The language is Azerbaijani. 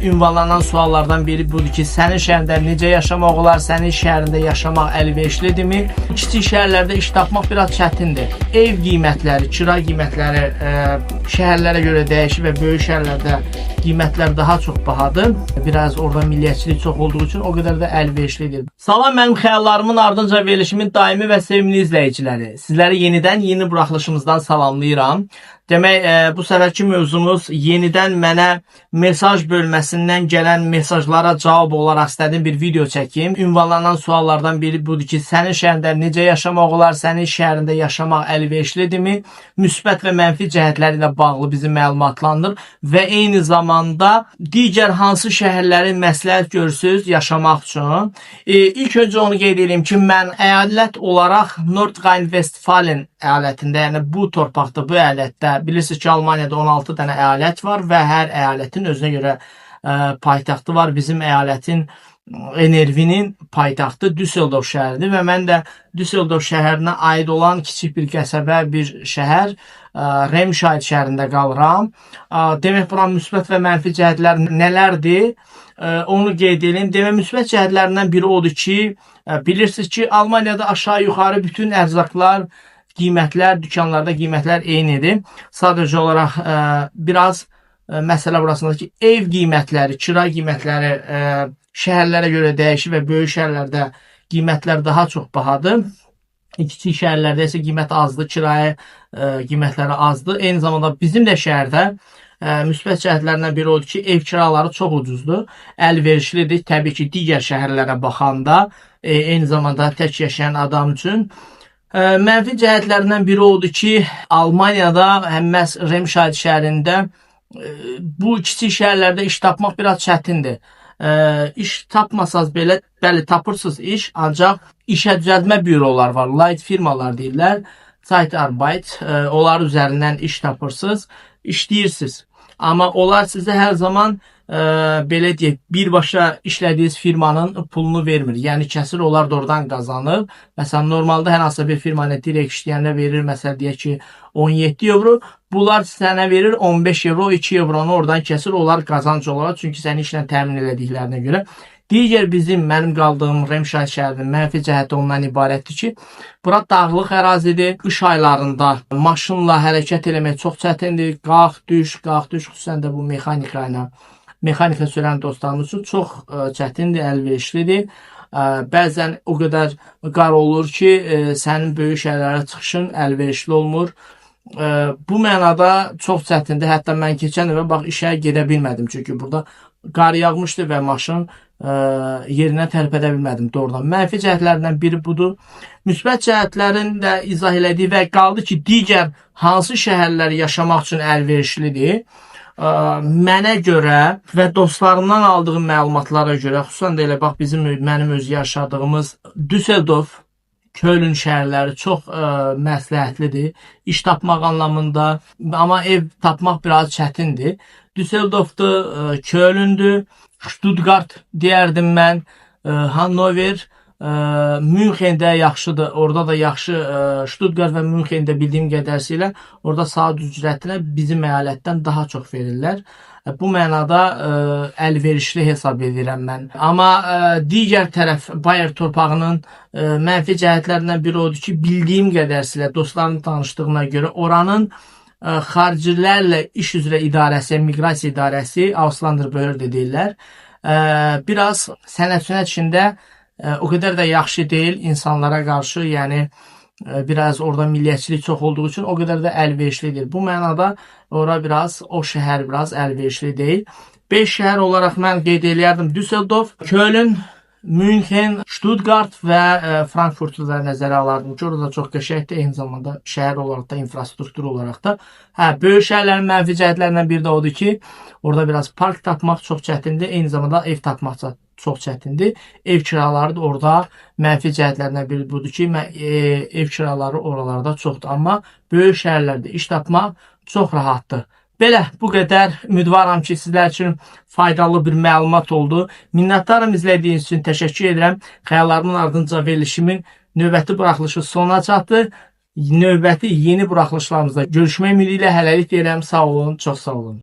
Ünvanlanan suallardan biri budur ki, sənin şəhərində necə yaşamaq olar, sənin şəhərində yaşamaq əlverişlidirmi? Kiçik şəhərlərdə iş tapmaq biraz çətindir. Ev qiymətləri, kira qiymətləri şəhərlərə görə dəyişir və böyük şəhərlərdə qiymətlər daha çox bahadır. Biraz orada milliyyətçilik çox olduğu üçün o qədər də əlverişlidir. Salam, mənim xəyallarımın ardınca verilişimin daimi və sevimli izləyiciləri. Sizləri yenidən yeni buraxılışımızdan salamlayıram. Demək, bu səfərki mövzumuz yenidən mənə mesaj bölməsindən gələn mesajlara cavab olaraq istədiyim bir video çəkim. Ünvanlanan suallardan biri budur ki, sənin şəhərində necə yaşamaq olar, sənin şəhərində yaşamaq əlverişlidirmi? Müsbət və mənfi cəhətləri ilə bağlı bizi məlumatlandır və eyni zamanda digər hansı şəhərləri məsləhət görürsünüz yaşamaq üçün? İlk öncə onu qeyd edeyim ki, mən əyalət olaraq Nordrhein-Westfalen əyalətində, yəni bu torpaqda, bu əyalətdə, bilirsiniz ki, Almaniyada 16 dənə əyalət var və hər əyalətin özünə görə paytaxtı var. Bizim əyalətin NRV-nin paytaxtı Düsseldorf şəhəridir və mən də Düsseldorf şəhərinə aid olan kiçik bir qəsəbə, bir şəhər, Remscheid şəhərində qalıram. Demək, buranın müsbət və mənfi cəhətlər nələrdir? Onu qeyd edeyim. Demək, müsbət cəhətlərindən biri odur ki, bilirsiniz ki, Almaniyada aşağı-yuxarı bütün ərzaqlar, qiymətlər, dükanlarda qiymətlər eynidir. Sadəcə olaraq biraz məsələ burasındadır ki, ev qiymətləri, kira qiymətləri şəhərlərə görə dəyişir və böyük şəhərlərdə qiymətlər daha çox bahadır. Kiçik şəhərlərdə isə qiymət azdır, kirayə qiymətləri azdır. Eyni zamanda bizim də şəhərdə müsbət cəhətlərindən biri odur ki, ev kiraları çox ucuzdur, əlverişlidir. Təbii ki, digər şəhərlərə baxanda, eyni zamanda tək yaşayan adam üçün. Mənfi cəhətlərindən biri odur ki, Almaniyada, məhz Remscheid şəhərində bu kiçik şəhərlərdə iş tapmaq biraz çətindir. İş tapmasaz belə, bəli, tapırsınız iş, ancaq işə düzəltmə bürolar var, light firmalar deyirlər, Zeitarbeit, onlar üzərindən iş tapırsınız, işləyirsiniz. Amma onlar sizə hər zaman belə deyək, birbaşa işlədiyiniz firmanın pulunu vermir. Yəni kəsir, onlar da oradan qazanır. Məsələn, normalda hər hansısa bir firmanı direkt işləyəndə verir, məsələn, deyək ki, 17 euro. Bunlar sənə verir 15 euro, 2 euronu oradan kəsir, onlar qazanc olaraq, çünki səni işlə təmin edildiklərinə görə. Digər mənim qaldığım Remscheid şəhərinin mənfi cəhəti ondan ibarətdir ki, bura dağlıq ərazidir. Qış aylarında maşınla hərəkət eləmək çox çətindir. Qalx, düş, xüsusən də bu mexanika sürən dostlarımız üçün çox çətindir, əlverişlidir. Bəzən o qədər qar olur ki, sənin böyük şəhərlərə çıxışın əlverişli olmur. Bu mənada çox çətindir. Hətta mən keçən dəfə bax işə gedə bilmədim, çünki burada qar yağmışdı və maşın yerinə tərpədə bilmədim doğrudan. Mənfi cəhətlərindən biri budur. Müsbət cəhətlərini də izah elədik və qaldı ki, digər hansı şəhərlər yaşamaq üçün əlverişlidir? Mənə görə və dostlarımdan aldığım məlumatlara görə, xüsusən də elə bax mənim öz yaşadığımız Düsseldorf, Köln şəhərləri çox məsləhətlidir iş tapmaq anlamında, amma ev tapmaq biraz çətindir. Düsseldorfdur, Kölndür, Stuttgart deyərdim mən, Hannover, Münxendə yaxşıdır, orada da yaxşı. Stuttgart və Münxendə bildiyim qədərsilə orada saat ücrətinə bizim əyalətdən daha çox verirlər. Bu mənada əlverişli hesab edirəm mən. Amma digər tərəf Bayer torpağının mənfi cəhətlərindən biri odur ki, bildiyim qədərsilə, dostlarımın tanışdığına görə oranın xaricilərlə iş üzrə idarəsi, miqrasiya idarəsi, Auslanderbehörde deyirlər, biraz sənət içində o qədər də yaxşı deyil insanlara qarşı, yəni biraz orada milliyyətçilik çox olduğu üçün o qədər də əlverişli deyil. Bu mənada ora biraz, o şəhər biraz əlverişli deyil. 5 şəhər olaraq mən qeyd eləyərdim: Düsseldorf, Köln, Münxen, Stuttgart və Frankfurtu da nəzərə alardım ki, orada çox qəşəngdir, eyni zamanda şəhər olaraq da, infrastruktur olaraq da. Böyük şəhərlərin mənfi cəhətlərindən biri də odur ki, orada biraz park tapmaq çox çətindir, eyni zamanda ev tapmaq çox çətindir. Ev kiraları da orada mənfi cəhətlərindən biri budur ki, ev kiraları oralarda çoxdur, amma böyük şəhərlərdə iş tapmaq çox rahatdır. Belə, bu qədər. Ümidvaram ki, sizlər üçün faydalı bir məlumat oldu. Minnətdarım izlədiyiniz üçün, təşəkkür edirəm. Xəyallarımın ardınca verilişimin növbəti buraxılışı sona çatdı. Növbəti yeni buraxılışlarımızda görüşmək ümidi ilə hələlik deyirəm. Sağ olun, çox sağ olun.